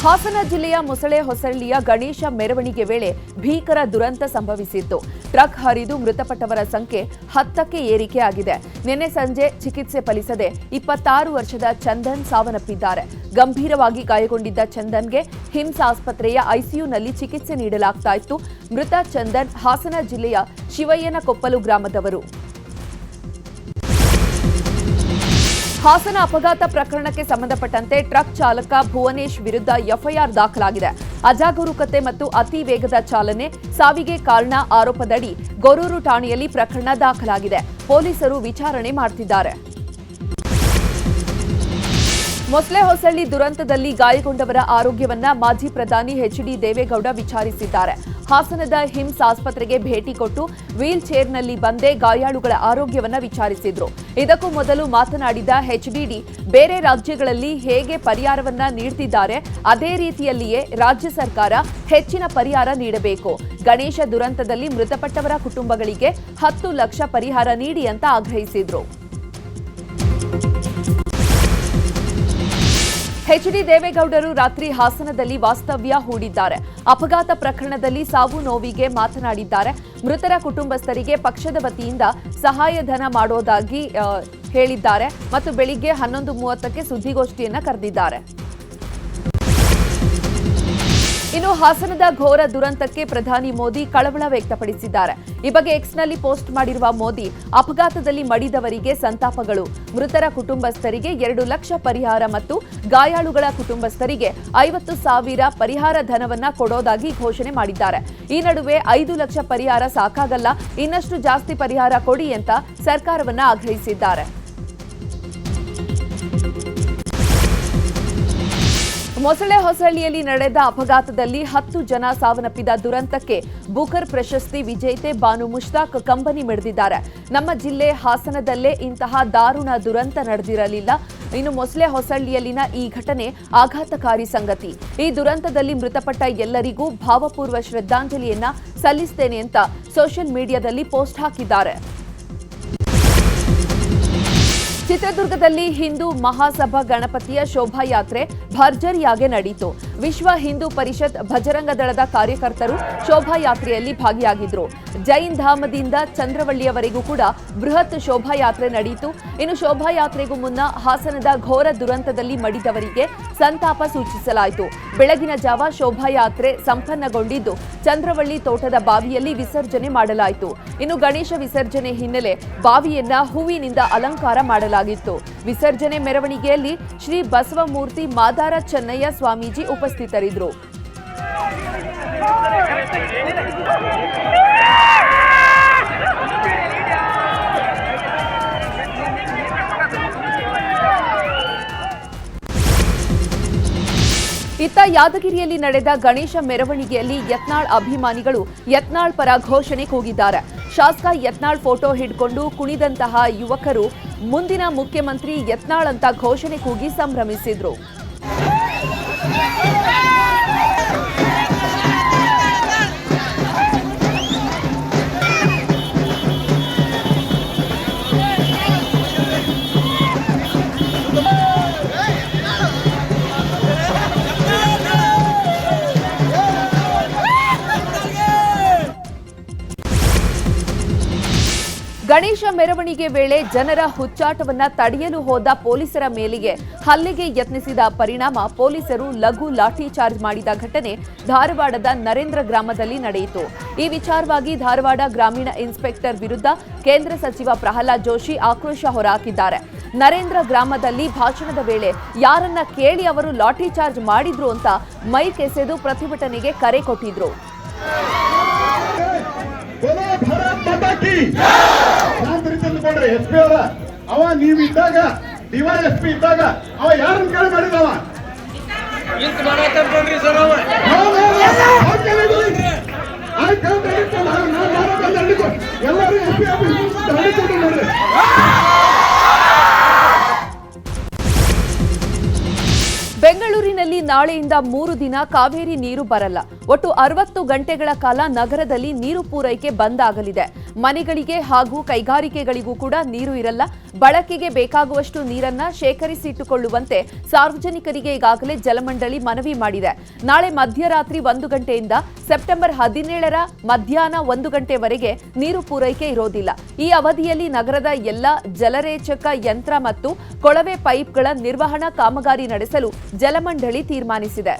ಹಾಸನ ಜಿಲ್ಲೆಯ ಮೊಸಳೆ ಹೊಸಳ್ಳಿಯ ಗಣೇಶ ಮೆರವಣಿಗೆ ವೇಳೆ ಭೀಕರ ದುರಂತ ಸಂಭವಿಸಿತ್ತು. ಟ್ರಕ್ ಹರಿದು ಮೃತಪಟ್ಟವರ ಸಂಖ್ಯೆ 10ಕ್ಕೆ ಏರಿಕೆಯಾಗಿದೆ. ನಿನ್ನೆ ಸಂಜೆ ಚಿಕಿತ್ಸೆ ಫಲಿಸದೆ 26 ವರ್ಷದ ಚಂದನ್ ಸಾವನ್ನಪ್ಪಿದ್ದಾರೆ. ಗಂಭೀರವಾಗಿ ಗಾಯಗೊಂಡಿದ್ದ ಚಂದನ್ಗೆ ಹಿಮ್ಸ್ ಆಸ್ಪತ್ರೆಯ ಐಸಿಯುನಲ್ಲಿ ಚಿಕಿತ್ಸೆ ನೀಡಲಾಗ್ತಾ ಇತ್ತು. ಮೃತ ಚಂದನ್ ಹಾಸನ ಜಿಲ್ಲೆಯ ಶಿವಯ್ಯನಕೊಪ್ಪಲು ಗ್ರಾಮದವರು. ಹಾಸನ ಅಪಘಾತ ಪ್ರಕರಣಕ್ಕೆ ಸಂಬಂಧಪಟ್ಟಂತೆ ಟ್ರಕ್ ಚಾಲಕ ಭುವನೇಶ್ ವಿರುದ್ಧ ಎಫ್ಐಆರ್ ದಾಖಲಾಗಿದೆ. ಅಜಾಗರೂಕತೆ ಮತ್ತು ಅತಿ ವೇಗದ ಚಾಲನೆ ಸಾವಿಗೆ ಕಾರಣ ಆರೋಪದಡಿ ಗೊರೂರು ಠಾಣೆಯಲ್ಲಿ ಪ್ರಕರಣ ದಾಖಲಾಗಿದೆ. ಪೊಲೀಸರು ವಿಚಾರಣೆ ಮಾಡುತ್ತಿದ್ದಾರೆ. ಮೊಸಳೆ ಹೊಸಳ್ಳಿ ದುರಂತದಲ್ಲಿ ಗಾಯಗೊಂಡವರ ಆರೋಗ್ಯವನ್ನ ಮಾಜಿ ಪ್ರಧಾನಿ ಎಚ್ಡಿ ದೇವೇಗೌಡ ವಿಚಾರಿಸಿದ್ದಾರೆ. ಹಾಸನದ ಹಿಮ್ಸ್ ಆಸ್ಪತ್ರೆಗೆ ಭೇಟಿ ಕೊಟ್ಟು ವೀಲ್ ಚೇರ್ನಲ್ಲಿ ಬಂದೇ ಗಾಯಾಳುಗಳ ಆರೋಗ್ಯವನ್ನ ವಿಚಾರಿಸಿದ್ರು. ಇದಕ್ಕೂ ಮೊದಲು ಮಾತನಾಡಿದ ಎಚ್ಡಿಡಿ, ಬೇರೆ ರಾಜ್ಯಗಳಲ್ಲಿ ಹೇಗೆ ಪರಿಹಾರವನ್ನ ನೀಡುತ್ತಿದ್ದಾರೆ ಅದೇ ರೀತಿಯಲ್ಲಿಯೇ ರಾಜ್ಯ ಸರ್ಕಾರ ಹೆಚ್ಚಿನ ಪರಿಹಾರ ನೀಡಬೇಕು. ಗಣೇಶ ದುರಂತದಲ್ಲಿ ಮೃತಪಟ್ಟವರ ಕುಟುಂಬಗಳಿಗೆ 10 ಲಕ್ಷ ಪರಿಹಾರ ನೀಡಿ ಅಂತ ಆಗ್ರಹಿಸಿದ್ರು. ಎಚ್ಡಿ ದೇವೇಗೌಡರು ರಾತ್ರಿ ಹಾಸನದಲ್ಲಿ ವಾಸ್ತವ್ಯ ಹೂಡಿದ್ದಾರೆ. ಅಪಘಾತ ಪ್ರಕರಣದಲ್ಲಿ ಸಾವು ನೋವಿಗೆ ಮಾತನಾಡಿದ್ದಾರೆ. ಮೃತರ ಕುಟುಂಬಸ್ಥರಿಗೆ ಪಕ್ಷದ ವತಿಯಿಂದ ಸಹಾಯಧನ ಮಾಡೋದಾಗಿ ಹೇಳಿದ್ದಾರೆ ಮತ್ತು ಬೆಳಿಗ್ಗೆ 11:30ಕ್ಕೆ ಸುದ್ದಿಗೋಷ್ಠಿಯನ್ನ ಕರೆದಿದ್ದಾರೆ. ಇನ್ನು ಹಾಸನದ ಘೋರ ದುರಂತಕ್ಕೆ ಪ್ರಧಾನಿ ಮೋದಿ ಕಳವಳ ವ್ಯಕ್ತಪಡಿಸಿದ್ದಾರೆ. ಈ ಬಗ್ಗೆ ಎಕ್ಸ್ನಲ್ಲಿ ಪೋಸ್ಟ್ ಮಾಡಿರುವ ಮೋದಿ, ಅಪಘಾತದಲ್ಲಿ ಮಡಿದವರಿಗೆ ಸಂತಾಪಗಳು, ಮೃತರ ಕುಟುಂಬಸ್ಥರಿಗೆ 2 ಲಕ್ಷ ಪರಿಹಾರ ಮತ್ತು ಗಾಯಾಳುಗಳ ಕುಟುಂಬಸ್ಥರಿಗೆ 50,000 ಪರಿಹಾರ ಧನವನ್ನ ಕೊಡೋದಾಗಿ ಘೋಷಣೆ ಮಾಡಿದ್ದಾರೆ. ಈ ನಡುವೆ 5 ಲಕ್ಷ ಪರಿಹಾರ ಸಾಕಾಗಲ್ಲ, ಇನ್ನಷ್ಟು ಜಾಸ್ತಿ ಪರಿಹಾರ ಕೊಡಿ ಅಂತ ಸರ್ಕಾರವನ್ನ ಆಗ್ರಹಿಸಿದ್ದಾರೆ. ಮೊಸಳೆ ಹೊಸಳ್ಳಿಯಲ್ಲಿ ನಡೆದ ಅಪಘಾತದಲ್ಲಿ 10 ಜನ ಸಾವನ್ನಪ್ಪಿದ ದುರಂತಕ್ಕೆ ಬೂಕರ್ ಪ್ರಶಸ್ತಿ ವಿಜೇತೆ ಬಾನು ಮುಷ್ತಾಕ್ ಕಂಬನಿ ಮಿಡಿದಿದ್ದಾರೆ. ನಮ್ಮ ಜಿಲ್ಲೆ ಹಾಸನದಲ್ಲೇ ಇಂತಹ ದಾರುಣ ದುರಂತ ನಡೆದಿರಲಿಲ್ಲ. ಇನ್ನು ಮೊಸಳೆ ಹೊಸಳ್ಳಿಯಲ್ಲಿನ ಈ ಘಟನೆ ಆಘಾತಕಾರಿ ಸಂಗತಿ. ಈ ದುರಂತದಲ್ಲಿ ಮೃತಪಟ್ಟ ಎಲ್ಲರಿಗೂ ಭಾವಪೂರ್ವ ಶ್ರದ್ಧಾಂಜಲಿಯನ್ನ ಸಲ್ಲಿಸುತ್ತೇನೆ ಅಂತ ಸೋಷಿಯಲ್ ಮೀಡಿಯಾದಲ್ಲಿ ಪೋಸ್ಟ್ ಹಾಕಿದ್ದಾರೆ. ಚಿತ್ರದುರ್ಗದಲ್ಲಿ ಹಿಂದೂ ಮಹಾಸಭಾ ಗಣಪತಿಯ ಶೋಭಾಯಾತ್ರೆ ಭರ್ಜರಿಯಾಗಿ ನಡೆಯಿತು. ವಿಶ್ವ ಹಿಂದೂ ಪರಿಷತ್ ಭಜರಂಗ ದಳದ ಕಾರ್ಯಕರ್ತರು ಶೋಭಾಯಾತ್ರೆಯಲ್ಲಿ ಭಾಗಿಯಾಗಿದ್ದರು. ಜೈನ್ ಧಾಮದಿಂದ ಚಂದ್ರವಳ್ಳಿಯವರೆಗೂ ಕೂಡ ಬೃಹತ್ ಶೋಭಾಯಾತ್ರೆ ನಡೆಯಿತು. ಇನ್ನು ಶೋಭಾಯಾತ್ರೆಗೂ ಮುನ್ನ ಹಾಸನದ ಘೋರ ದುರಂತದಲ್ಲಿ ಮಡಿದವರಿಗೆ ಸಂತಾಪ ಸೂಚಿಸಲಾಯಿತು. ಬೆಳಗಿನ ಜಾವ ಶೋಭಾಯಾತ್ರೆ ಸಂಪನ್ನಗೊಂಡಿದ್ದು ಚಂದ್ರವಳ್ಳಿ ತೋಟದ ಬಾವಿಯಲ್ಲಿ ವಿಸರ್ಜನೆ ಮಾಡಲಾಯಿತು. ಇನ್ನು ಗಣೇಶ ವಿಸರ್ಜನೆ ಹಿನ್ನೆಲೆ ಬಾವಿಯನ್ನ ಹೂವಿನಿಂದ ಅಲಂಕಾರ ಮಾಡಲಾಗಿತ್ತು. ವಿಸರ್ಜನೆ ಮೆರವಣಿಗೆಯಲ್ಲಿ ಶ್ರೀ ಬಸವಮೂರ್ತಿ ಮಾದಾರ ಚೆನ್ನಯ್ಯ ಸ್ವಾಮೀಜಿ ಉಪಸ್ಥಿತರಿದ್ದರು. ಇತ್ತ ಯಾದಗಿರಿಯಲ್ಲಿ ನಡೆದ ಗಣೇಶ ಮೆರವಣಿಗೆಯಲ್ಲಿ ಯತ್ನಾಳ್ ಅಭಿಮಾನಿಗಳು ಯತ್ನಾಳ್ ಪರ ಘೋಷಣೆ ಕೂಗಿದ್ದಾರೆ. ಶಾಸಕ ಯತ್ನಾಳ್ ಫೋಟೋ ಹಿಡ್ಕೊಂಡು ಕುಣಿದಂತಹ ಯುವಕರು ಮುಂದಿನ ಮುಖ್ಯಮಂತ್ರಿ ಯತ್ನಾಳ್ ಅಂತ ಘೋಷಣೆ ಕೂಗಿ ಸಂಭ್ರಮಿಸಿದ್ರು. ಗಣೇಶ ಮೆರವಣಿಗೆ ವೇಳೆ ಜನರ ಹುಚ್ಚಾಟವನ್ನ ತಡೆಯಲು ಹೋದ ಪೊಲೀಸರ ಮೇಲೆಗೆ ಹಲ್ಲೆಗೆ ಯತ್ನಿಸಿದ ಪರಿಣಾಮ ಪೊಲೀಸರು ಲಘು ಲಾಠಿ ಚಾರ್ಜ್ ಮಾಡಿದ ಘಟನೆ ಧಾರವಾಡದ ನರೇಂದ್ರ ಗ್ರಾಮದಲ್ಲಿ ನಡೆಯಿತು. ಈ ವಿಚಾರವಾಗಿ ಧಾರವಾಡ ಗ್ರಾಮೀಣ ಇನ್ಸ್ಪೆಕ್ಟರ್ ವಿರುದ್ಧ ಕೇಂದ್ರ ಸಚಿವ ಪ್ರಹ್ಲಾದ್ ಜೋಶಿ ಆಕ್ರೋಶ ಹೊರಹಾಕಿದ್ದಾರೆ. ನರೇಂದ್ರ ಗ್ರಾಮದಲ್ಲಿ ಭಾಷಣದ ವೇಳೆ ಯಾರನ್ನ ಕೇಳಿ ಅವರು ಲಾಠಿ ಚಾರ್ಜ್ ಮಾಡಿದ್ರು ಅಂತ ಮೈಕ್ ಎಸೆದು ಪ್ರತಿಭಟನೆಗೆ ಕರೆ ಕೊಟ್ಟಿದ್ರು. ಎಸ್ಪಿ ಅವರ ಅವ ನೀವಿದ್ದಾಗ ಡಿವೈಎಸ್ಪಿ ಇದ್ದಾಗ ಅವ ಯಾರನ್ನ ಕೇಳಿ ಮಾಡಿದವ ಬೆಂಗಳೂರು ಬೆಂಗಳೂರಿನಲ್ಲಿ ನಾಳೆಯಿಂದ 3 ದಿನ ಕಾವೇರಿ ನೀರು ಬರಲ್ಲ. ಒಟ್ಟು 60 ಗಂಟೆಗಳ ಕಾಲ ನಗರದಲ್ಲಿ ನೀರು ಪೂರೈಕೆ ಬಂದ್ ಆಗಲಿದೆ. ಮನೆಗಳಿಗೆ ಹಾಗೂ ಕೈಗಾರಿಕೆಗಳಿಗೂ ಕೂಡ ನೀರು ಇರಲ್ಲ. ಬಳಕೆಗೆ ಬೇಕಾಗುವಷ್ಟು ನೀರನ್ನ ಶೇಖರಿಸಿಟ್ಟುಕೊಳ್ಳುವಂತೆ ಸಾರ್ವಜನಿಕರಿಗೆ ಈಗಾಗಲೇ ಜಲಮಂಡಳಿ ಮನವಿ ಮಾಡಿದೆ. ನಾಳೆ ಮಧ್ಯರಾತ್ರಿ 1 ಗಂಟೆಯಿಂದ ಸೆಪ್ಟೆಂಬರ್ 17ರ ಮಧ್ಯಾಹ್ನ 1 ಗಂಟೆವರೆಗೆ ನೀರು ಪೂರೈಕೆ ಇರೋದಿಲ್ಲ. ಈ ಅವಧಿಯಲ್ಲಿ ನಗರದ ಎಲ್ಲ ಜಲರೇಚಕ ಯಂತ್ರ ಮತ್ತು ಕೊಳವೆ ಪೈಪ್ಗಳ ನಿರ್ವಹಣಾ ಕಾಮಗಾರಿ ನಡೆಸಲು ಜಲಮಂಡಳಿ ತೀರ್ಮಾನಿಸಿದೆ.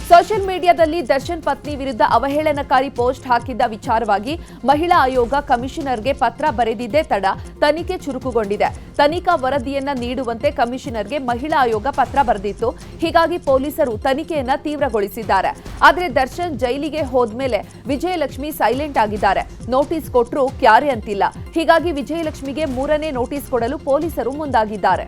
ಸೋಷಿಯಲ್ ಮೀಡಿಯಾದಲ್ಲಿ ದರ್ಶನ್ ಪತ್ನಿ ವಿರುದ್ಧ ಅವಹೇಳನಕಾರಿ ಪೋಸ್ಟ್ ಹಾಕಿದ್ದ ವಿಚಾರವಾಗಿ ಮಹಿಳಾ ಆಯೋಗ ಕಮಿಷನರ್ಗೆ ಪತ್ರ ಬರೆದಿದ್ದೇ ತಡ ತನಿಖೆ ಚುರುಕುಗೊಂಡಿದೆ. ತನಿಖಾ ವರದಿಯನ್ನ ನೀಡುವಂತೆ ಕಮಿಷನರ್ಗೆ ಮಹಿಳಾ ಆಯೋಗ ಪತ್ರ ಬರೆದಿತ್ತು. ಹೀಗಾಗಿ ಪೊಲೀಸರು ತನಿಖೆಯನ್ನ ತೀವ್ರಗೊಳಿಸಿದ್ದಾರೆ. ಆದರೆ ದರ್ಶನ್ ಜೈಲಿಗೆ ಹೋದ್ಮೇಲೆ ವಿಜಯಲಕ್ಷ್ಮಿ ಸೈಲೆಂಟ್ ಆಗಿದ್ದಾರೆ. ನೋಟಿಸ್ ಕೊಟ್ಟರೂ ಕ್ಯಾರೆ ಅಂತಿಲ್ಲ. ಹೀಗಾಗಿ ವಿಜಯಲಕ್ಷ್ಮಿಗೆ 3ನೇ ನೋಟಿಸ್ ಕೊಡಲು ಪೊಲೀಸರು ಮುಂದಾಗಿದ್ದಾರೆ.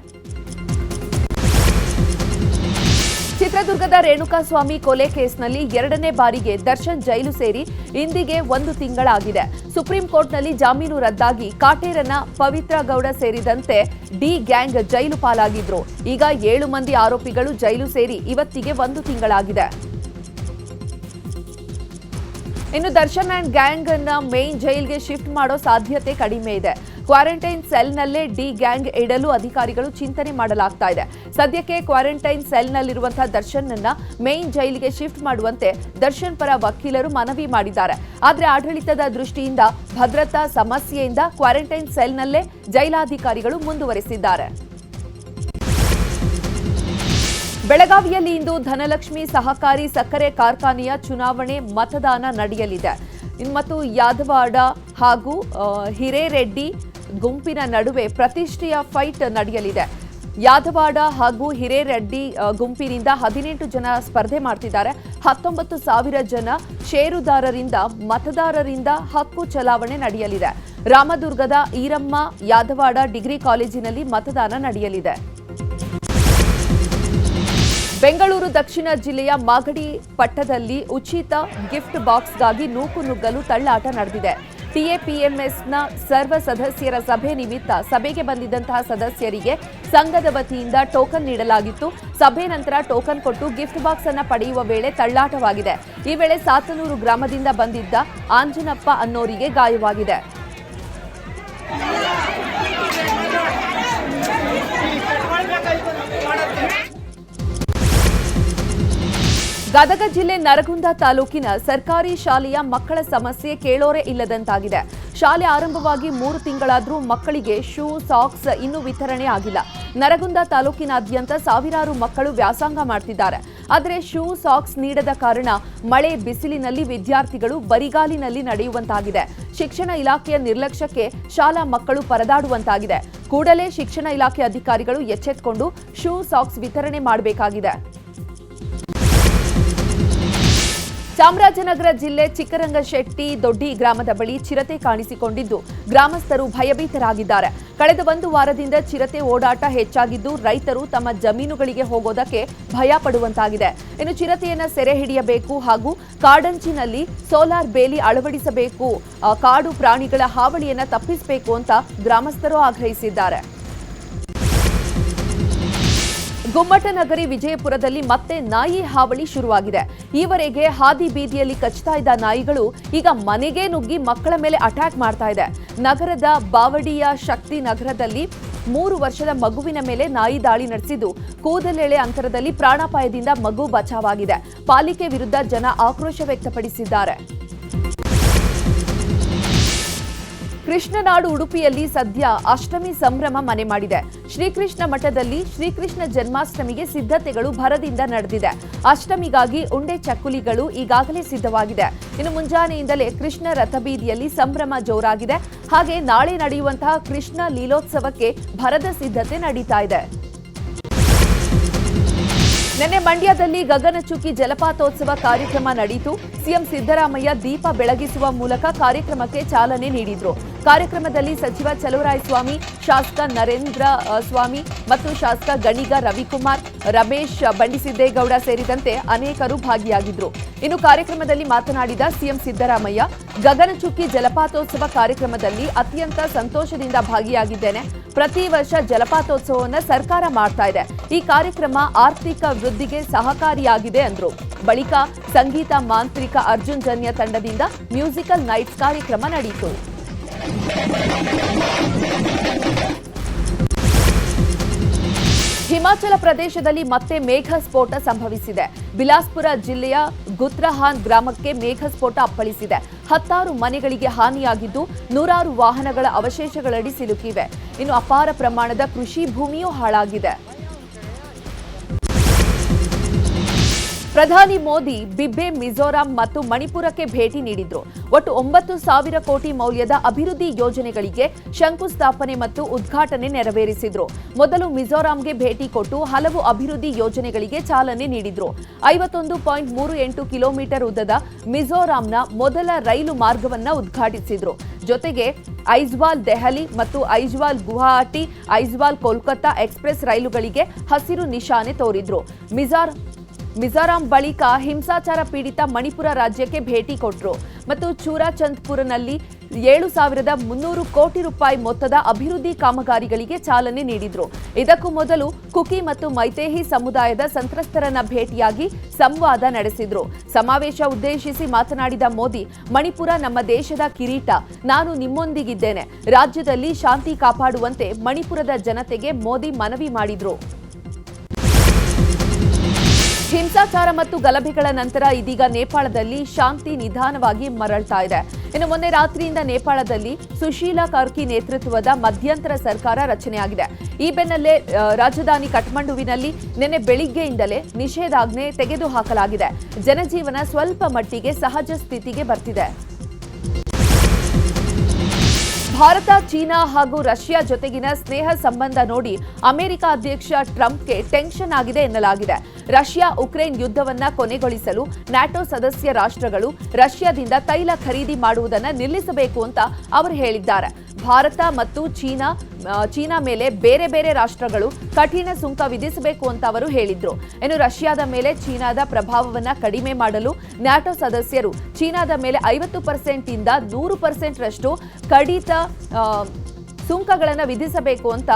ಚಿತ್ರದುರ್ಗದ ರೇಣುಕಾಸ್ವಾಮಿ ಕೊಲೆ ಕೇಸ್ನಲ್ಲಿ 2ನೇ ಬಾರಿಗೆ ದರ್ಶನ್ ಜೈಲು ಸೇರಿ ಇಂದಿಗೆ 1 ತಿಂಗಳಾಗಿದೆ. ಸುಪ್ರೀಂ ಕೋರ್ಟ್ನಲ್ಲಿ ಜಾಮೀನು ರದ್ದಾಗಿ ಕಾಟೇರನ ಪವಿತ್ರ ಗೌಡ ಸೇರಿದಂತೆ ಡಿ ಗ್ಯಾಂಗ್ ಜೈಲು ಪಾಲಾಗಿದ್ರು. ಈಗ 7 ಮಂದಿ ಆರೋಪಿಗಳು ಜೈಲು ಸೇರಿ ಇವತ್ತಿಗೆ 1 ತಿಂಗಳಾಗಿದೆ. ಇನ್ನು ದರ್ಶನ್ ಅಂಡ್ ಗ್ಯಾಂಗ್ ಅನ್ನ ಮೇನ್ ಜೈಲ್ಗೆ ಶಿಫ್ಟ್ ಮಾಡೋ ಸಾಧ್ಯತೆ ಕಡಿಮೆ ಇದೆ. ಕ್ವಾರಂಟೈನ್ ಸೆಲ್ನಲ್ಲೇ ಡಿ ಗ್ಯಾಂಗ್ ಇಡಲು ಅಧಿಕಾರಿಗಳು ಚಿಂತನೆ ಮಾಡಲಾಗ್ತಾ ಇದೆ. ಸದ್ಯಕ್ಕೆ ಕ್ವಾರಂಟೈನ್ ಸೆಲ್ನಲ್ಲಿರುವಂತಹ ದರ್ಶನ್ ಅನ್ನ ಮೇನ್ ಜೈಲಿಗೆ ಶಿಫ್ಟ್ ಮಾಡುವಂತೆ ದರ್ಶನ್ ಪರ ವಕೀಲರು ಮನವಿ ಮಾಡಿದ್ದಾರೆ. ಆದರೆ ಆಡಳಿತದ ದೃಷ್ಟಿಯಿಂದ ಭದ್ರತಾ ಸಮಸ್ಯೆಯಿಂದ ಕ್ವಾರಂಟೈನ್ ಸೆಲ್ನಲ್ಲೇ ಜೈಲಾಧಿಕಾರಿಗಳು ಮುಂದುವರೆಸಿದ್ದಾರೆ. ಬೆಳಗಾವಿಯಲ್ಲಿ ಇಂದು ಧನಲಕ್ಷ್ಮಿ ಸಹಕಾರಿ ಸಕ್ಕರೆ ಕಾರ್ಖಾನೆಯ ಚುನಾವಣೆ ಮತದಾನ ನಡೆಯಲಿದೆ. ಮತ್ತು ಯಾದವಾಡ ಹಾಗೂ ಹಿರೇರೆಡ್ಡಿ ಗುಂಪಿನ ನಡುವೆ ಪ್ರತಿಷ್ಠೆಯ ಫೈಟ್ ನಡೆಯಲಿದೆ. ಯಾದವಾಡ ಹಾಗೂ ಹಿರೇರೆಡ್ಡಿ ಗುಂಪಿನಿಂದ 18 ಜನ ಸ್ಪರ್ಧೆ ಮಾಡ್ತಿದ್ದಾರೆ. 19,000 ಜನ ಷೇರುದಾರರಿಂದ ಮತದಾರರಿಂದ ಹಕ್ಕು ಚಲಾವಣೆ ನಡೆಯಲಿದೆ. ರಾಮದುರ್ಗದ ಈರಮ್ಮ ಯಾದವಾಡ ಡಿಗ್ರಿ ಕಾಲೇಜಿನಲ್ಲಿ ಮತದಾನ ನಡೆಯಲಿದೆ. ಬೆಂಗಳೂರು ದಕ್ಷಿಣ ಜಿಲ್ಲೆಯ ಮಾಗಡಿ ಪಟ್ಟಣದಲ್ಲಿ ಉಚಿತ ಗಿಫ್ಟ್ ಬಾಕ್ಸ್ಗಾಗಿ ನೂಕುನುಗ್ಗಲು ತಳ್ಳಾಟ ನಡೆದಿದೆ. ಟಿಎಪಿಎಂಎಸ್ನ ಸರ್ವ ಸದಸ್ಯರ ಸಭೆ ನಿಮಿತ್ತ ಸಭೆಗೆ ಬಂದಿದ್ದಂತಹ ಸದಸ್ಯರಿಗೆ ಸಂಘದ ವತಿಯಿಂದ ಟೋಕನ್ ನೀಡಲಾಗಿತ್ತು. ಸಭೆ ನಂತರ ಟೋಕನ್ ಕೊಟ್ಟು ಗಿಫ್ಟ್ ಬಾಕ್ಸ್ ಅನ್ನು ಪಡೆಯುವ ವೇಳೆ ತಳ್ಳಾಟವಾಗಿದೆ. ಈ ವೇಳೆ ಸಾತನೂರು ಗ್ರಾಮದಿಂದ ಬಂದಿದ್ದ ಆಂಜನಪ್ಪ ಅನ್ನೋರಿಗೆ ಗಾಯವಾಗಿದೆ. ಗದಗ ಜಿಲ್ಲೆ ನರಗುಂದ ತಾಲೂಕಿನ ಸರ್ಕಾರಿ ಶಾಲೆಯ ಮಕ್ಕಳ ಸಮಸ್ಯೆ ಕೇಳೋರೆ ಇಲ್ಲದಂತಾಗಿದೆ. ಶಾಲೆ ಆರಂಭವಾಗಿ 3 ತಿಂಗಳಾದರೂ ಮಕ್ಕಳಿಗೆ ಶೂ, ಸಾಕ್ಸ್ ಇನ್ನೂ ವಿತರಣೆ ಆಗಿಲ್ಲ. ನರಗುಂದ ತಾಲೂಕಿನಾದ್ಯಂತ ಸಾವಿರಾರು ಮಕ್ಕಳು ವ್ಯಾಸಂಗ ಮಾಡ್ತಿದ್ದಾರೆ. ಆದರೆ ಶೂ, ಸಾಕ್ಸ್ ನೀಡದ ಕಾರಣ ಮಳೆ ಬಿಸಿಲಿನಲ್ಲಿ ವಿದ್ಯಾರ್ಥಿಗಳು ಬರಿಗಾಲಿನಲ್ಲಿ ನಡೆಯುವಂತಾಗಿದೆ. ಶಿಕ್ಷಣ ಇಲಾಖೆಯ ನಿರ್ಲಕ್ಷ್ಯಕ್ಕೆ ಶಾಲಾ ಮಕ್ಕಳು ಪರದಾಡುವಂತಾಗಿದೆ. ಕೂಡಲೇ ಶಿಕ್ಷಣ ಇಲಾಖೆ ಅಧಿಕಾರಿಗಳು ಎಚ್ಚೆತ್ತುಕೊಂಡು ಶೂ, ಸಾಕ್ಸ್ ವಿತರಣೆ ಮಾಡಬೇಕಾಗಿದೆ. ಚಾಮರಾಜನಗರ ಜಿಲ್ಲೆ ಚಿಕ್ಕರಂಗಶೆಟ್ಟಿ ದೊಡ್ಡಿ ಗ್ರಾಮದ ಬಳಿ ಚಿರತೆ ಕಾಣಿಸಿಕೊಂಡಿದ್ದು ಗ್ರಾಮಸ್ಥರು ಭಯಭೀತರಾಗಿದ್ದಾರೆ. ಕಳೆದ 1 ವಾರದಿಂದ ಚಿರತೆ ಓಡಾಟ ಹೆಚ್ಚಾಗಿದ್ದು ರೈತರು ತಮ್ಮ ಜಮೀನುಗಳಿಗೆ ಹೋಗೋದಕ್ಕೆ ಭಯ ಪಡುವಂತಾಗಿದೆ. ಇನ್ನು ಚಿರತೆಯನ್ನ ಸೆರೆ ಹಿಡಿಯಬೇಕು ಹಾಗೂ ಕಾಡಂಚಿನಲ್ಲಿ ಸೋಲಾರ್ ಬೇಲಿ ಅಳವಡಿಸಬೇಕು, ಕಾಡು ಪ್ರಾಣಿಗಳ ಹಾವಳಿಯನ್ನ ತಪ್ಪಿಸಬೇಕು ಅಂತ ಗ್ರಾಮಸ್ಥರು ಆಗ್ರಹಿಸಿದ್ದಾರೆ. ಗುಮ್ಮಟನಗರಿ ವಿಜಯಪುರದಲ್ಲಿ ಮತ್ತೆ ನಾಯಿ ಹಾವಳಿ ಶುರುವಾಗಿದೆ. ಈವರೆಗೆ ಹಾದಿ ಬೀದಿಯಲ್ಲಿ ಕಚ್ತಾ ಇದ್ದ ನಾಯಿಗಳು ಈಗ ಮನೆಗೆ ನುಗ್ಗಿ ಮಕ್ಕಳ ಮೇಲೆ ಅಟ್ಯಾಕ್ ಮಾಡ್ತಾ ಇದೆ. ನಗರದ ಬಾವಡಿಯ ಶಕ್ತಿ ನಗರದಲ್ಲಿ 3 ವರ್ಷದ ಮಗುವಿನ ಮೇಲೆ ನಾಯಿ ದಾಳಿ ನಡೆಸಿದ್ದು ಕೂದಲೆಳೆ ಅಂತರದಲ್ಲಿ ಪ್ರಾಣಾಪಾಯದಿಂದ ಮಗು ಬಚಾವಾಗಿದೆ. ಪಾಲಿಕೆ ವಿರುದ್ಧ ಜನ ಆಕ್ರೋಶ ವ್ಯಕ್ತಪಡಿಸಿದ್ದಾರೆ. ಕೃಷ್ಣನಾಡು ಉಡುಪಿಯಲ್ಲಿ ಸದ್ಯ ಅಷ್ಟಮಿ ಸಂಭ್ರಮ ಮನೆ ಮಾಡಿದೆ. ಶ್ರೀಕೃಷ್ಣ ಮಠದಲ್ಲಿ ಶ್ರೀಕೃಷ್ಣ ಜನ್ಮಾಷ್ಟಮಿಗೆ ಸಿದ್ಧತೆಗಳು ಭರದಿಂದ ನಡೆದಿದೆ. ಅಷ್ಟಮಿಗಾಗಿ ಉಂಡೆ ಚಕ್ಕುಲಿಗಳು ಈಗಾಗಲೇ ಸಿದ್ಧವಾಗಿದೆ. ಇನ್ನು ಮುಂಜಾನೆಯಿಂದಲೇ ಕೃಷ್ಣ ರಥಬೀದಿಯಲ್ಲಿ ಸಂಭ್ರಮ ಜೋರಾಗಿದೆ. ಹಾಗೆ ನಾಳೆ ನಡೆಯುವಂತಹ ಕೃಷ್ಣ ಲೀಲೋತ್ಸವಕ್ಕೆ ಭರದ ಸಿದ್ಧತೆ ನಡೀತಾ ಇದೆ. ನಿನ್ನೆ ಮಂಡ್ಯದಲ್ಲಿ ಗಗನಚುಕ್ಕಿ ಜಲಪಾತೋತ್ಸವ ಕಾರ್ಯಕ್ರಮ ನಡೆಯಿತು. ಸಿಎಂ ಸಿದ್ದರಾಮಯ್ಯ ದೀಪ ಬೆಳಗಿಸುವ ಮೂಲಕ ಕಾರ್ಯಕ್ರಮಕ್ಕೆ ಚಾಲನೆ ನೀಡಿದ್ರು. ಕಾರ್ಯಕ್ರಮದಲ್ಲಿ ಸಚಿವ ಚಲುವರಾಯಸ್ವಾಮಿ, ಶಾಸಕ ನರೇಂದ್ರ ಸ್ವಾಮಿ ಮತ್ತು ಶಾಸಕ ಗಣಿಗ ರವಿಕುಮಾರ್, ರಮೇಶ್ ಬಂಡಿಸಿದ್ದೇಗೌಡ ಸೇರಿದಂತೆ ಅನೇಕರು ಭಾಗಿಯಾಗಿದ್ದರು. ಇನ್ನು ಕಾರ್ಯಕ್ರಮದಲ್ಲಿ ಮಾತನಾಡಿದ ಸಿಎಂ ಸಿದ್ದರಾಮಯ್ಯ, ಗಗನಚುಕ್ಕಿ ಜಲಪಾತೋತ್ಸವ ಕಾರ್ಯಕ್ರಮದಲ್ಲಿ ಅತ್ಯಂತ ಸಂತೋಷದಿಂದ ಭಾಗಿಯಾಗಿದ್ದೇನೆ. ಪ್ರತಿ ವರ್ಷ ಜಲಪಾತೋತ್ಸವವನ್ನು ಸರ್ಕಾರ ಮಾಡ್ತಾ ಇದೆ. ಈ ಕಾರ್ಯಕ್ರಮ ಆರ್ಥಿಕ ವೃದ್ಧಿಗೆ ಸಹಕಾರಿಯಾಗಿದೆ ಎಂದರು. ಬಳಿಕ ಸಂಗೀತ ಮಾಂತ್ರಿಕ ಅರ್ಜುನ್ ಜನ್ಯ ತಂಡದಿಂದ ಮ್ಯೂಸಿಕಲ್ ನೈಟ್ಸ್ ಕಾರ್ಯಕ್ರಮ ನಡೆಯಿತು. ಹಿಮಾಚಲ ಪ್ರದೇಶದಲ್ಲಿ ಮತ್ತೆ ಮೇಘಸ್ಫೋಟ ಸಂಭವಿಸಿದೆ. ಬಿಲಾಸ್ಪುರ ಜಿಲ್ಲೆಯ ಗುತ್ರಹಾನ್ ಗ್ರಾಮಕ್ಕೆ ಮೇಘಸ್ಫೋಟ ಅಪ್ಪಳಿಸಿದೆ. 10 ಮನೆಗಳಿಗೆ ಹಾನಿಯಾಗಿದ್ದು, ನೂರಾರು ವಾಹನಗಳ ಅವಶೇಷಗಳಡಿ ಸಿಲುಕಿವೆ. ಇನ್ನು ಅಪಾರ ಪ್ರಮಾಣದ ಕೃಷಿ ಭೂಮಿಯೂ ಹಾಳಾಗಿದೆ. ಪ್ರಧಾನಿ ಮೋದಿ ಬಿಬ್ಬೆ, ಮಿಜೋರಾಂ ಮತ್ತು ಮಣಿಪುರಕ್ಕೆ ಭೇಟಿ ನೀಡಿದ್ರು. ಒಟ್ಟು 9,000 ಕೋಟಿ ಮೌಲ್ಯದ ಅಭಿವೃದ್ಧಿ ಯೋಜನೆಗಳಿಗೆ ಶಂಕುಸ್ಥಾಪನೆ ಮತ್ತು ಉದ್ಘಾಟನೆ ನೆರವೇರಿಸಿದ್ರು. ಮೊದಲು ಮಿಜೋರಾಂಗೆ ಭೇಟಿ ಕೊಟ್ಟು ಹಲವು ಅಭಿವೃದ್ಧಿ ಯೋಜನೆಗಳಿಗೆ ಚಾಲನೆ ನೀಡಿದ್ರು. 51.38 ಕಿಲೋಮೀಟರ್ ಉದ್ದದ ಮಿಜೋರಾಂನ ಮೊದಲ ರೈಲು ಮಾರ್ಗವನ್ನು ಉದ್ಘಾಟಿಸಿದ್ರು. ಜೊತೆಗೆ ಐಜ್ವಾಲ್ ದೆಹಲಿ ಮತ್ತು ಐಜ್ವಾಲ್ ಗುವಾಹಟಿ, ಐಜ್ವಾಲ್ ಕೋಲ್ಕತ್ತಾ ಎಕ್ಸ್ಪ್ರೆಸ್ ರೈಲುಗಳಿಗೆ ಹಸಿರು ನಿಶಾನೆ ತೋರಿದ್ರು. ಮಿಜೋರಾಂ ಬಳಿಕ ಹಿಂಸಾಚಾರ ಪೀಡಿತ ಮಣಿಪುರ ರಾಜ್ಯಕ್ಕೆ ಭೇಟಿ ಕೊಟ್ಟರು ಮತ್ತು ಚೂರಾಚಂದ್ಪುರನಲ್ಲಿ 7,300 ಕೋಟಿ ರೂಪಾಯಿ ಮೊತ್ತದ ಅಭಿವೃದ್ಧಿ ಕಾಮಗಾರಿಗಳಿಗೆ ಚಾಲನೆ ನೀಡಿದ್ರು. ಇದಕ್ಕೂ ಮೊದಲು ಕುಕಿ ಮತ್ತು ಮೈತೇಹಿ ಸಮುದಾಯದ ಸಂತ್ರಸ್ತರನ್ನ ಭೇಟಿಯಾಗಿ ಸಂವಾದ ನಡೆಸಿದ್ರು. ಸಮಾವೇಶ ಉದ್ದೇಶಿಸಿ ಮಾತನಾಡಿದ ಮೋದಿ, ಮಣಿಪುರ ನಮ್ಮ ದೇಶದ ಕಿರೀಟ. ನಾನು ನಿಮ್ಮೊಂದಿಗಿದ್ದೇನೆ. ರಾಜ್ಯದಲ್ಲಿ ಶಾಂತಿ ಕಾಪಾಡುವಂತೆ ಮಣಿಪುರದ ಜನತೆಗೆ ಮೋದಿ ಮನವಿ ಮಾಡಿದ್ರು. ಹಿಂಸಾಚಾರ ಮತ್ತು ಗಲಭೆಗಳ ನಂತರ ಇದೀಗ ನೇಪಾಳದಲ್ಲಿ ಶಾಂತಿ ನಿಧಾನವಾಗಿ ಮರಳ್ತಾ ಇದೆ. ಇನ್ನು ಮೊನ್ನೆ ರಾತ್ರಿಯಿಂದ ನೇಪಾಳದಲ್ಲಿ ಸುಶೀಲಾ ಕಾರ್ಕಿ ನೇತೃತ್ವದ ಮಧ್ಯಂತರ ಸರ್ಕಾರ ರಚನೆಯಾಗಿದೆ. ಈ ಬೆನ್ನಲ್ಲೇ ರಾಜಧಾನಿ ಕಠ್ಮಂಡುವಿನಲ್ಲಿ ನಿನ್ನೆ ಬೆಳಿಗ್ಗೆಯಿಂದಲೇ ನಿಷೇಧಾಜ್ಞೆ ತೆಗೆದುಹಾಕಲಾಗಿದೆ. ಜನಜೀವನ ಸ್ವಲ್ಪ ಮಟ್ಟಿಗೆ ಸಹಜ ಸ್ಥಿತಿಗೆ ಬರ್ತಿದೆ. ಭಾರತ, ಚೀನಾ ಹಾಗೂ ರಷ್ಯಾ ಜೊತೆಗಿನ ಸ್ನೇಹ ಸಂಬಂಧ ನೋಡಿ ಅಮೆರಿಕ ಅಧ್ಯಕ್ಷ ಟ್ರಂಪ್ಗೆ ಟೆನ್ಷನ್ ಆಗಿದೆ ಎನ್ನಲಾಗಿದೆ. ರಷ್ಯಾ ಉಕ್ರೇನ್ ಯುದ್ಧವನ್ನ ಕೊನೆಗೊಳಿಸಲು ನ್ಯಾಟೋ ಸದಸ್ಯ ರಾಷ್ಟ್ರಗಳು ರಷ್ಯಾದಿಂದ ತೈಲ ಖರೀದಿ ಮಾಡುವುದನ್ನು ನಿಲ್ಲಿಸಬೇಕು ಅಂತ ಅವರು ಹೇಳಿದ್ದಾರೆ. ಭಾರತ ಮತ್ತು ಚೀನಾ ಮೇಲೆ ಬೇರೆ ಬೇರೆ ರಾಷ್ಟ್ರಗಳು ಕಠಿಣ ಸುಂಕ ವಿಧಿಸಬೇಕು ಅಂತ ಅವರು ಹೇಳಿದ್ರು. ಇನ್ನು ರಷ್ಯಾದ ಮೇಲೆ ಚೀನಾದ ಪ್ರಭಾವವನ್ನ ಕಡಿಮೆ ಮಾಡಲು ನ್ಯಾಟೋ ಸದಸ್ಯರು ಚೀನಾದ ಮೇಲೆ 50% ಇಂದ 100% ರಷ್ಟು ಕಡಿತ ಸುಂಕಗಳನ್ನು ವಿಧಿಸಬೇಕು ಅಂತ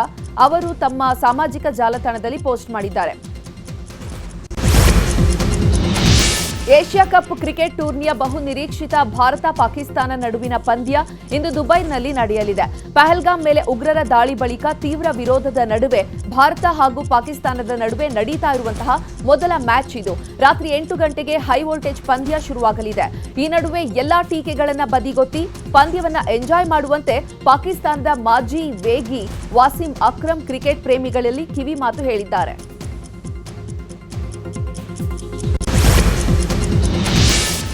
ಅವರು ತಮ್ಮ ಸಾಮಾಜಿಕ ಜಾಲತಾಣದಲ್ಲಿ ಪೋಸ್ಟ್ ಮಾಡಿದ್ದಾರೆ. ಏಷ್ಯಾ ಕಪ್ ಕ್ರಿಕೆಟ್ ಟೂರ್ನಿಯ ಬಹು ನಿರೀಕ್ಷಿತ ಭಾರತ ಪಾಕಿಸ್ತಾನ ನಡುವಿನ ಪಂದ್ಯ ಇಂದು ದುಬೈನಲ್ಲಿ ನಡೆಯಲಿದೆ. ಪಹಲ್ಗಾಮ್ ಮೇಲೆ ಉಗ್ರರ ದಾಳಿ ಬಳಿಕ ತೀವ್ರ ವಿರೋಧದ ನಡುವೆ ಭಾರತ ಹಾಗೂ ಪಾಕಿಸ್ತಾನದ ನಡುವೆ ನಡೀತಾ ಇರುವಂತಹ ಮೊದಲ ಮ್ಯಾಚ್ ಇದು. ರಾತ್ರಿ 8 ಗಂಟೆಗೆ ಹೈ ವೋಲ್ಟೇಜ್ ಪಂದ್ಯ ಶುರುವಾಗಲಿದೆ. ಈ ನಡುವೆ ಎಲ್ಲಾ ಟೀಕೆಗಳನ್ನ ಬದಿಗೊತ್ತಿ ಪಂದ್ಯವನ್ನ ಎಂಜಾಯ್ ಮಾಡುವಂತೆ ಪಾಕಿಸ್ತಾನದ ಮಾಜಿ ವೇಗಿ ವಾಸಿಂ ಅಕ್ರಮ್ ಕ್ರಿಕೆಟ್ ಪ್ರೇಮಿಗಳಲ್ಲಿ ಕಿವಿ ಮಾತು ಹೇಳಿದ್ದಾರೆ.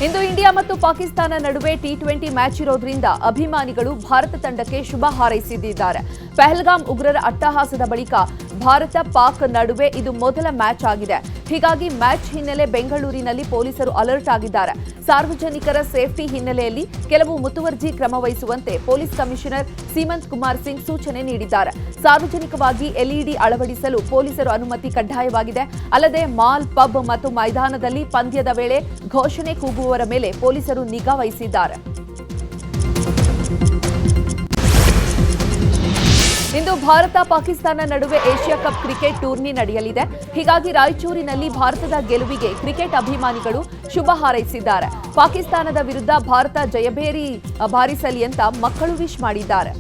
ಇಂದು ಇಂಡಿಯಾ ಮತ್ತು ಪಾಕಿಸ್ತಾನ ನಡುವೆ T20 ಮ್ಯಾಚ್ ಇರೋದ್ರಿಂದ ಅಭಿಮಾನಿಗಳು ಭಾರತ ತಂಡಕ್ಕೆ ಶುಭ ಹಾರೈಸಿದ್ದಾರೆ. ಪಹಲ್ಗಾಮ್ ಉಗ್ರರ ಅಟ್ಟಹಾಸದ ಬಳಿಕ ಭಾರತ ಪಾಕ್ ನಡುವೆ ಇದು ಮೊದಲ ಮ್ಯಾಚ್ ಆಗಿದೆ. ಹೀಗಾಗಿ ಮ್ಯಾಚ್ ಹಿನ್ನೆಲೆ ಬೆಂಗಳೂರಿನಲ್ಲಿ ಪೊಲೀಸರು ಅಲರ್ಟ್ ಆಗಿದ್ದಾರೆ. ಸಾರ್ವಜನಿಕರ ಸೇಫ್ಟಿ ಹಿನ್ನೆಲೆಯಲ್ಲಿ ಕೆಲವು ಮುತುವರ್ಜಿ ಕ್ರಮ ವಹಿಸುವಂತೆ ಪೊಲೀಸ್ ಕಮಿಷನರ್ ಸೀಮಂತ್ ಕುಮಾರ್ ಸಿಂಗ್ ಸೂಚನೆ ನೀಡಿದ್ದಾರೆ. ಸಾರ್ವಜನಿಕವಾಗಿ LED ಅಳವಡಿಸಲು ಪೊಲೀಸರು ಅನುಮತಿ ಕಡ್ಡಾಯವಾಗಿದೆ. ಅಲ್ಲದೆ ಮಾಲ್, ಪಬ್ ಮತ್ತು ಮೈದಾನದಲ್ಲಿ ಪಂದ್ಯದ ವೇಳೆ ಘೋಷಣೆ ಕೂಗುವವರ ಮೇಲೆ ಪೊಲೀಸರು ನಿಗಾ ವಹಿಸಿದ್ದಾರೆ. ಇಂದು ಭಾರತ ಪಾಕಿಸ್ತಾನ ನಡುವೆ ಏಷ್ಯಾ ಕಪ್ ಕ್ರಿಕೆಟ್ ಟೂರ್ನಿ ನಡೆಯಲಿದೆ. ಹೀಗಾಗಿ ರಾಯಚೂರಿನಲ್ಲಿ ಭಾರತದ ಗೆಲುವಿಗೆ ಕ್ರಿಕೆಟ್ ಅಭಿಮಾನಿಗಳು ಶುಭ ಹಾರೈಸಿದ್ದಾರೆ. ಪಾಕಿಸ್ತಾನದ ವಿರುದ್ಧ ಭಾರತ ಜಯಭೇರಿ ಬಾರಿಸಲಿ ಅಂತ ಮಕ್ಕಳು ವಿಶ್ ಮಾಡಿದ್ದಾರೆ.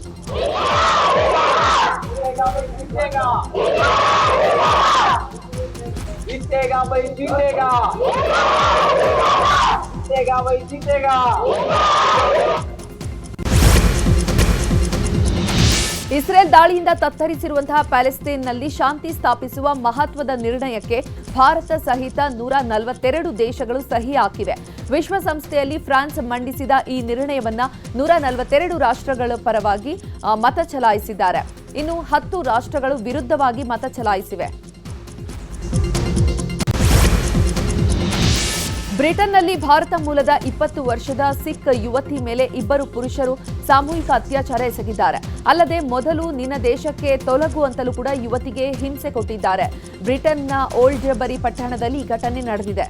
ಇಸ್ರೇಲ್ ದಾಳಿಯಿಂದ ತತ್ತರಿಸಿರುವಂತಹ ಪ್ಯಾಲೆಸ್ತೇನ್ನಲ್ಲಿ ಶಾಂತಿ ಸ್ಥಾಪಿಸುವ ಮಹತ್ವದ ನಿರ್ಣಯಕ್ಕೆ ಭಾರತ ಸಹಿತ 142 ದೇಶಗಳು ಸಹಿ ಹಾಕಿವೆ. ವಿಶ್ವಸಂಸ್ಥೆಯಲ್ಲಿ ಫ್ರಾನ್ಸ್ ಮಂಡಿಸಿದ ಈ ನಿರ್ಣಯವನ್ನ 142 ರಾಷ್ಟ್ರಗಳ ಪರವಾಗಿ ಮತ ಚಲಾಯಿಸಿದ್ದಾರೆ. ಇನ್ನು 10 ರಾಷ್ಟ್ರಗಳು ವಿರುದ್ಧವಾಗಿ ಮತ ಚಲಾಯಿಸಿವೆ. ಬ್ರಿಟನ್ನಲ್ಲಿ ಭಾರತ ಮೂಲದ 20 ವರ್ಷದ ಸಿಖ್ ಯುವತಿ ಮೇಲೆ 2 ಪುರುಷರು ಸಾಮೂಹಿಕ ಅತ್ಯಾಚಾರ ಎಸಗಿದ್ದಾರೆ. ಅಲ್ಲದೆ ಮೊದಲು ನಿನ್ನ ದೇಶಕ್ಕೆ ತೊಲಗು ಅಂತಲೂ ಕೂಡ ಯುವತಿಗೆ ಹಿಂಸೆ ಕೊಟ್ಟಿದ್ದಾರೆ. ಬ್ರಿಟನ್ನ ಓಲ್ಡ್ ಜಬರಿ ಪಟ್ಟಣದಲ್ಲಿ ಈ ಘಟನೆ ನಡೆದಿದೆ.